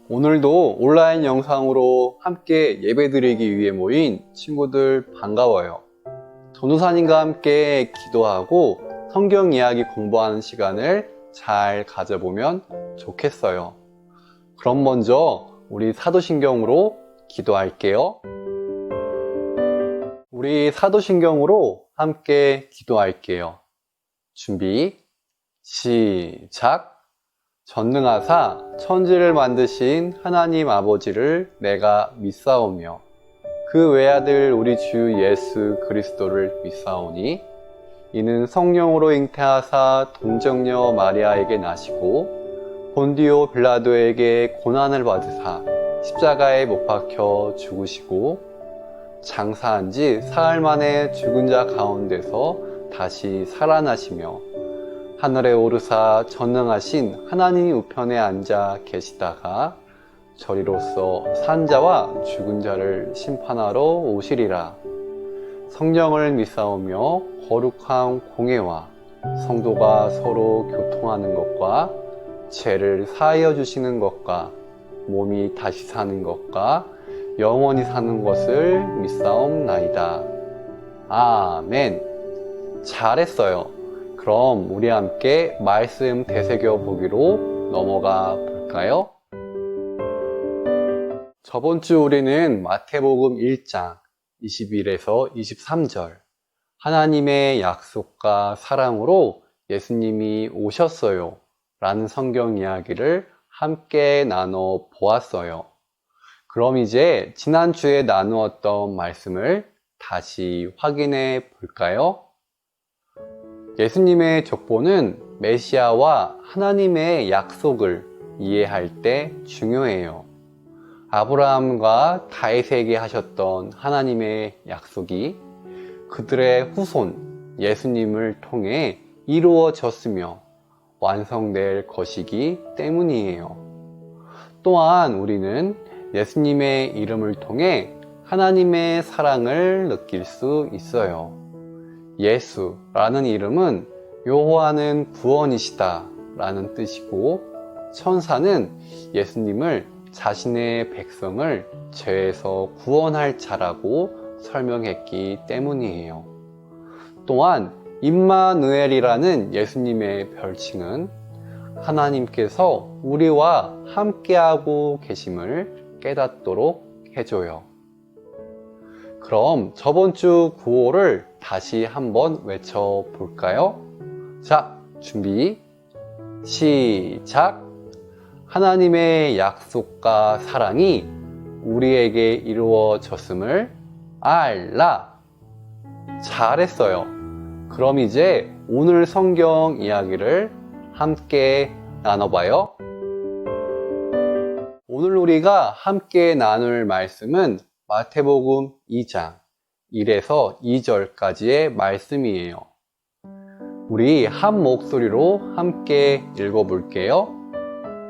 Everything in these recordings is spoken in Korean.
오늘도 온라인 영상으로 함께 예배드리기 위해 모인 친구들 반가워요. 전도사님과 함께 기도하고 성경 이야기 공부하는 시간을 잘 가져보면 좋겠어요. 그럼 먼저 우리 사도신경으로 기도할게요. 우리 사도신경으로 함께 기도할게요. 준비, 시작! 전능하사 천지를 만드신 하나님 아버지를 내가 믿사오며 그 외아들 우리 주 예수 그리스도를 믿사오니 이는 성령으로 잉태하사 동정녀 마리아에게 나시고 본디오 빌라도에게 고난을 받으사 십자가에 못 박혀 죽으시고 장사한 지 사흘 만에 죽은 자 가운데서 다시 살아나시며 하늘에 오르사 전능하신 하나님 우편에 앉아 계시다가 저리로서 산 자와 죽은 자를 심판하러 오시리라. 성령을 믿사오며 거룩한 공예와 성도가 서로 교통하는 것과 죄를 사하여 주시는 것과 몸이 다시 사는 것과 영원히 사는 것을 믿사옵나이다. 아멘. 잘했어요. 그럼 우리 함께 말씀 되새겨 보기로 넘어가 볼까요? 저번 주 우리는 마태복음 1장 21에서 23절 하나님의 약속과 사랑으로 예수님이 오셨어요 라는 성경 이야기를 함께 나눠 보았어요. 그럼 이제 지난주에 나누었던 말씀을 다시 확인해 볼까요? 예수님의 족보는 메시아와 하나님의 약속을 이해할 때 중요해요. 아브라함과 다윗에게 하셨던 하나님의 약속이 그들의 후손 예수님을 통해 이루어졌으며 완성될 것이기 때문이에요. 또한 우리는 예수님의 이름을 통해 하나님의 사랑을 느낄 수 있어요. 예수라는 이름은 여호와는 구원이시다 라는 뜻이고 천사는 예수님을 자신의 백성을 죄에서 구원할 자라고 설명했기 때문이에요. 또한 임마누엘이라는 예수님의 별칭은 하나님께서 우리와 함께하고 계심을 깨닫도록 해줘요. 그럼 저번 주 구호를 다시 한번 외쳐볼까요? 자, 준비, 시작! 하나님의 약속과 사랑이 우리에게 이루어졌음을 알라! 잘했어요. 그럼 이제 오늘 성경 이야기를 함께 나눠봐요. 오늘 우리가 함께 나눌 말씀은 마태복음 2장 1에서 2절까지의 말씀이에요. 우리 한 목소리로 함께 읽어볼게요.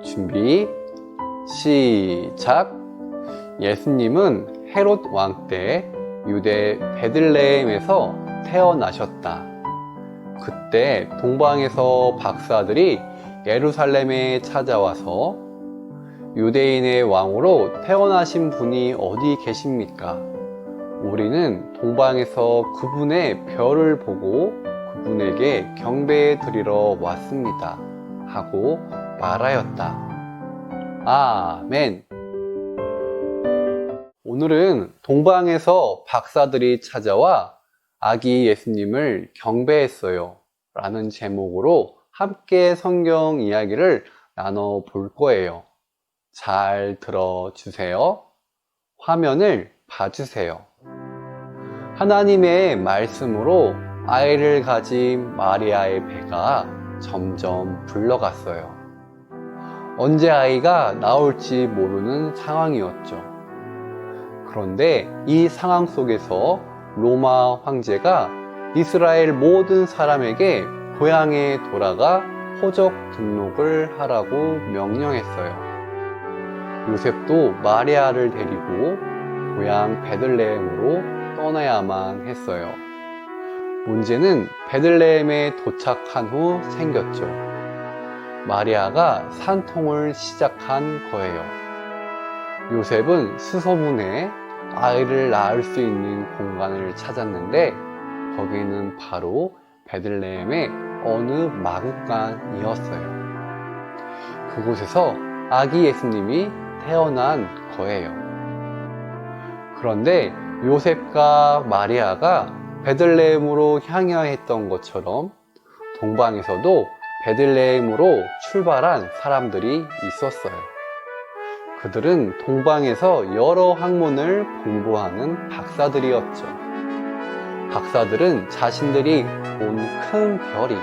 준비, 시작! 예수님은 헤롯 왕 때 유대 베들레헴에서 태어나셨다. 그때 동방에서 박사들이 예루살렘에 찾아와서 유대인의 왕으로 태어나신 분이 어디 계십니까? 우리는 동방에서 그분의 별을 보고 그분에게 경배 드리러 왔습니다. 하고 말하였다. 아멘. 오늘은 동방에서 박사들이 찾아와 아기 예수님을 경배했어요 라는 제목으로 함께 성경 이야기를 나눠볼 거예요. 잘 들어주세요. 화면을 봐주세요. 하나님의 말씀으로 아이를 가진 마리아의 배가 점점 불러갔어요. 언제 아이가 나올지 모르는 상황이었죠. 그런데 이 상황 속에서 로마 황제가 이스라엘 모든 사람에게 고향에 돌아가 호적 등록을 하라고 명령했어요. 요셉도 마리아를 데리고 고향 베들레헴으로 떠나야만 했어요. 문제는 베들레헴에 도착한 후 생겼죠. 마리아가 산통을 시작한 거예요. 요셉은 수소문에 아이를 낳을 수 있는 공간을 찾았는데 거기는 바로 베들레헴의 어느 마구간이었어요. 그곳에서 아기 예수님이 태어난 거예요. 그런데 요셉과 마리아가 베들레헴으로 향해야 했던 것처럼 동방에서도 베들레헴으로 출발한 사람들이 있었어요. 그들은 동방에서 여러 학문을 공부하는 박사들이었죠. 박사들은 자신들이 본 큰 별이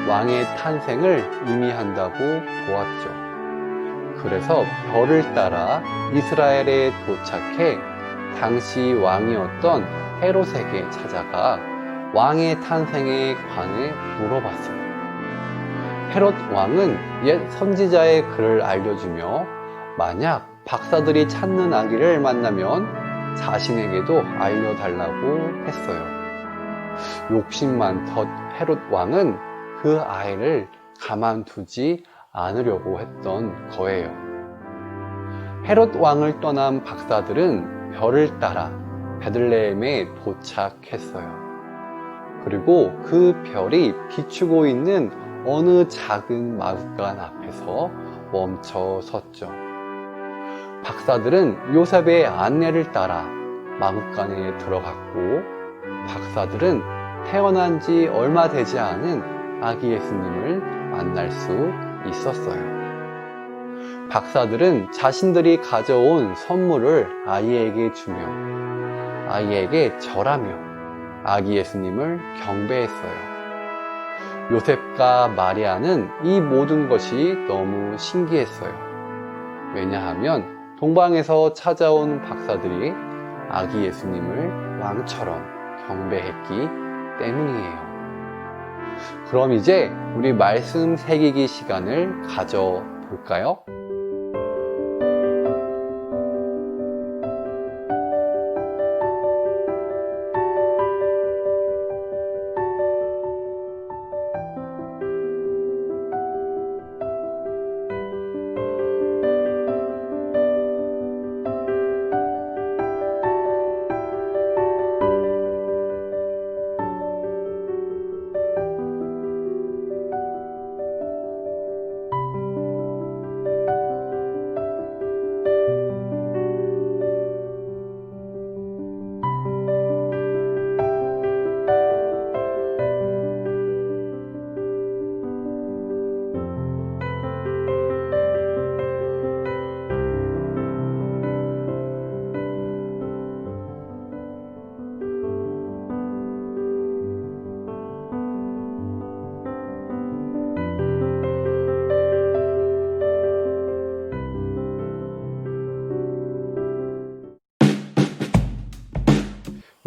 왕의 탄생을 의미한다고 보았죠. 그래서 별을 따라 이스라엘에 도착해 당시 왕이었던 헤롯에게 찾아가 왕의 탄생에 관해 물어봤어요. 헤롯 왕은 옛 선지자의 글을 알려주며 만약 박사들이 찾는 아기를 만나면 자신에게도 알려달라고 했어요. 욕심 많던 헤롯 왕은 그 아이를 가만두지 않으려고 했던 거예요. 헤롯 왕을 떠난 박사들은 별을 따라 베들레헴에 도착했어요. 그리고 그 별이 비추고 있는 어느 작은 마구간 앞에서 멈춰 섰죠. 박사들은 요셉의 안내를 따라 마구간에 들어갔고 박사들은 태어난 지 얼마 되지 않은 아기 예수님을 만날 수 있었어요. 박사들은 자신들이 가져온 선물을 아이에게 주며 아이에게 절하며 아기 예수님을 경배했어요. 요셉과 마리아는 이 모든 것이 너무 신기했어요. 왜냐하면 동방에서 찾아온 박사들이 아기 예수님을 왕처럼 경배했기 때문이에요. 그럼 이제 우리 말씀 새기기 시간을 가져볼까요?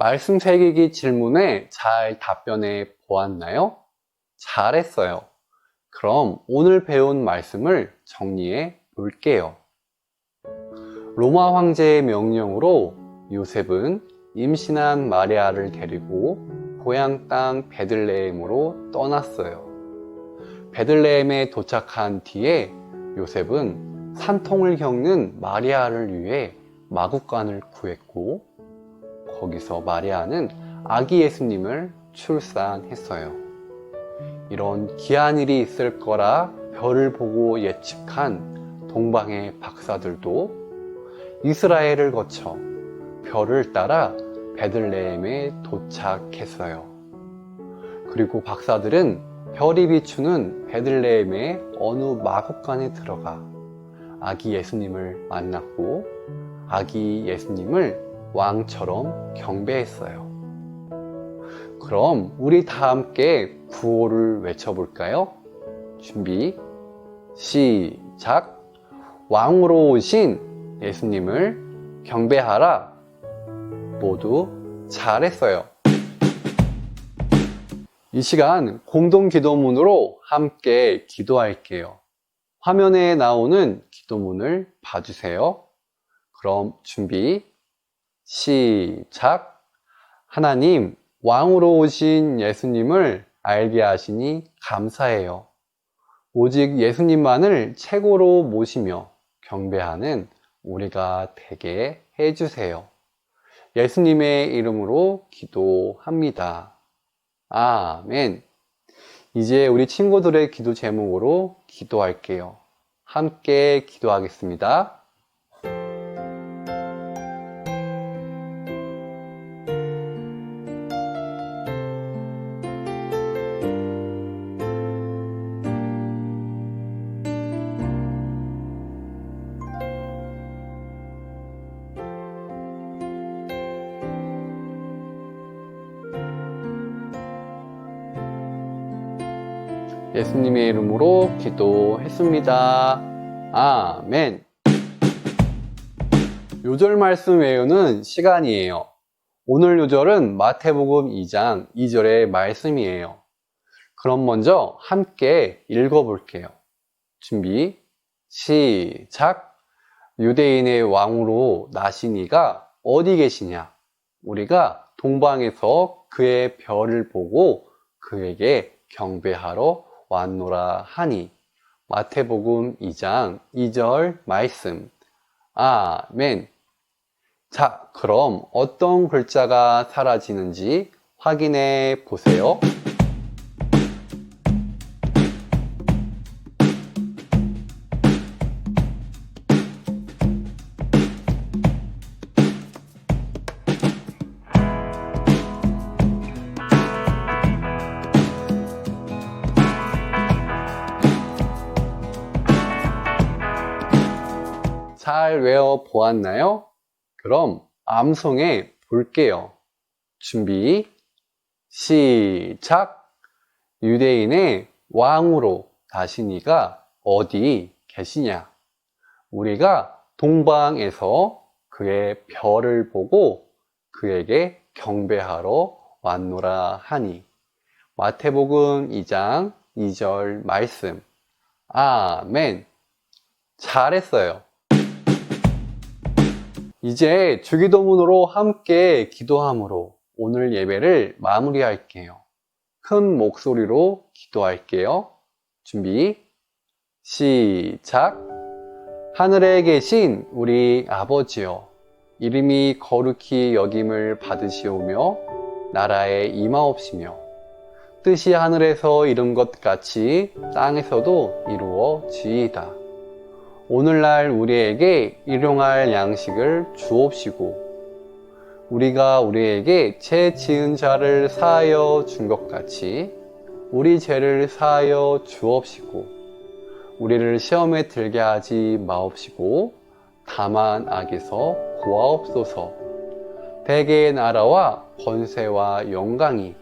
말씀 새기기 질문에 잘 답변해 보았나요? 잘했어요. 그럼 오늘 배운 말씀을 정리해 볼게요. 로마 황제의 명령으로 요셉은 임신한 마리아를 데리고 고향 땅 베들레헴으로 떠났어요. 베들레헴에 도착한 뒤에 요셉은 산통을 겪는 마리아를 위해 마구간을 구했고 거기서 마리아는 아기 예수님을 출산했어요. 이런 귀한 일이 있을 거라 별을 보고 예측한 동방의 박사들도 이스라엘을 거쳐 별을 따라 베들레헴에 도착했어요. 그리고 박사들은 별이 비추는 베들레헴의 어느 마구간에 들어가 아기 예수님을 만났고 아기 예수님을 왕처럼 경배했어요. 그럼 우리 다 함께 구호를 외쳐볼까요? 준비, 시작! 왕으로 오신 예수님을 경배하라. 모두 잘했어요. 이 시간 공동 기도문으로 함께 기도할게요. 화면에 나오는 기도문을 봐주세요. 그럼 준비, 시작! 하나님, 왕으로 오신 예수님을 알게 하시니 감사해요. 오직 예수님만을 최고로 모시며 경배하는 우리가 되게 해주세요. 예수님의 이름으로 기도합니다. 아멘. 이제 우리 친구들의 기도 제목으로 기도할게요. 함께 기도하겠습니다. 예수님의 이름으로 기도했습니다. 아멘. 요절 말씀 외우는 시간이에요. 오늘 요절은 마태복음 2장 2절의 말씀이에요. 그럼 먼저 함께 읽어볼게요. 준비, 시작. 유대인의 왕으로 나신 이가 어디 계시냐? 우리가 동방에서 그의 별을 보고 그에게 경배하러 왔노라 하니. 마태복음 2장 2절 말씀. 아멘. 자, 그럼 어떤 글자가 사라지는지 확인해 보세요. 잘 외워 보았나요? 그럼 암송해 볼게요. 준비, 시작. 유대인의 왕으로 다신 이가 어디 계시냐? 우리가 동방에서 그의 별을 보고 그에게 경배하러 왔노라 하니. 마태복음 2장 2절 말씀. 아멘. 잘했어요. 이제 주기도문으로 함께 기도함으로 오늘 예배를 마무리할게요. 큰 목소리로 기도할게요. 준비, 시작. 하늘에 계신 우리 아버지여, 이름이 거룩히 여김을 받으시오며 나라에 임하옵시며 뜻이 하늘에서 이룬 것 같이 땅에서도 이루어지이다. 오늘날 우리에게 일용할 양식을 주옵시고 우리가 우리에게 죄 지은 자를 사하여 준 것 같이 우리 죄를 사하여 주옵시고 우리를 시험에 들게 하지 마옵시고 다만 악에서 구하옵소서. 대개의 나라와 권세와 영광이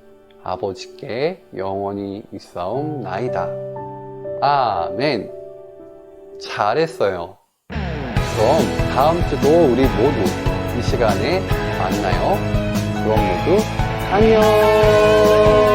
아버지께 영원히 있사옵나이다. 아멘. 잘했어요. 그럼 다음 주도 우리 모두 이 시간에 만나요. 그럼 모두 안녕.